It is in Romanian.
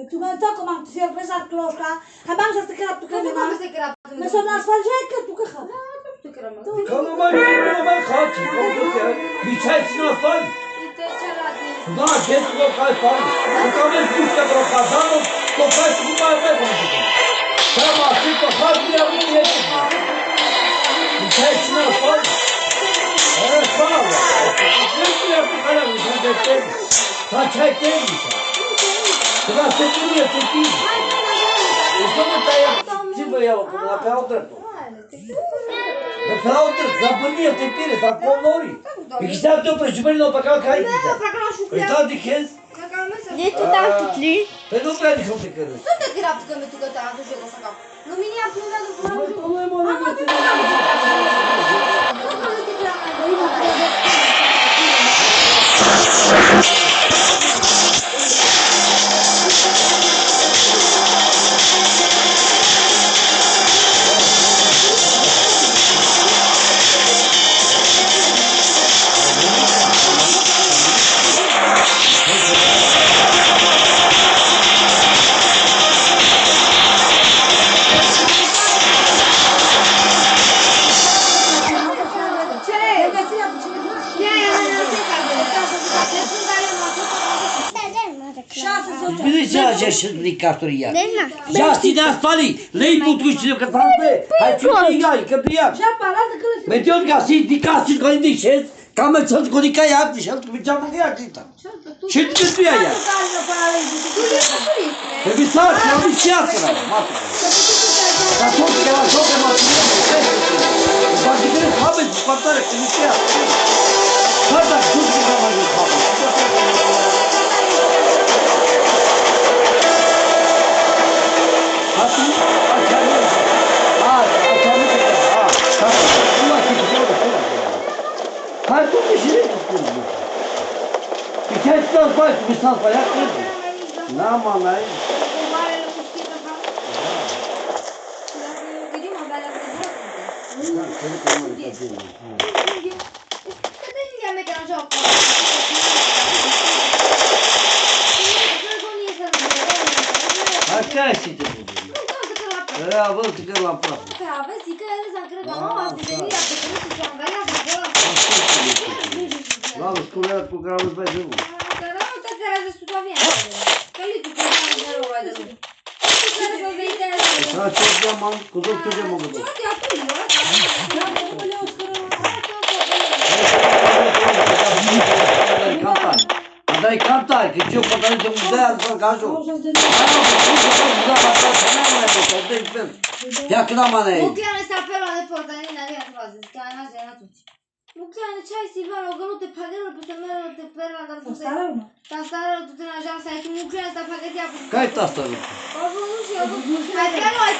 Tu mi hai detto come ti sei presa a cloca, abbiamo già staccato tu che mi ma sono a sfalgere tu che fa? Come mai faccio? Mi c'è una fal? No, che tu lo fai fal? Come tu che lo fai? Lo fai tu ma me come? Però se tu fai di avere mi c'è una fal? Fala. Sempre a cara mi fa tempo. Faccia tempo. Tra settimane e settimane. E come stai a ci vogliamo come la pelota? La pelota da bunia te pire da colori. E que está teu para jubilo para cá cai. Está de que? Ne tu taktli? Eu não pego como te quero. Tu te grabți că mi tu că te aduce cu sacau. Lumini a plumea după Just de cartoria. Já se dá fali, lei muito que que fazer. Hai fica aí, campeão. Já parado que ele Mas eu gasti de casti com indicês. Cama de santo com de caiaque, de santo que me chama de aqui tá. Chute que tu aí. É bizarro, não me chata, mata. Tá só que ela só que mata. Mas que ele sabe de contar que me chata. Cada chute que vai fazer. Hai tu que jeito, filho. E quer que nós vai começar a falhar tudo? Não, mamãe. Acasă-te. Era văd că la plac. Vezi că el s-a crezut, nu, a venit la păcălit și s-a învățat acolo. L-am sculat cu care îl vezi eu. Dar nu te credeți tu tot bine. Călitul cu care nu rău ai de tu. Tu care vă vei de la. Să ce geamă, cu tot ce geamă cu tot. Ce te acum, eu? Dai cantar, que tinha para dar um dez para gajo. Já que não mané. Nucleane sta però le porta in aria frase, sta na cena tutti. Nucleane c'hai si va, che non te pagano per te te per la da fusa. Sta stare tutte na già sai che nucleane sta pagati a. Cai sta sta. Hai però hai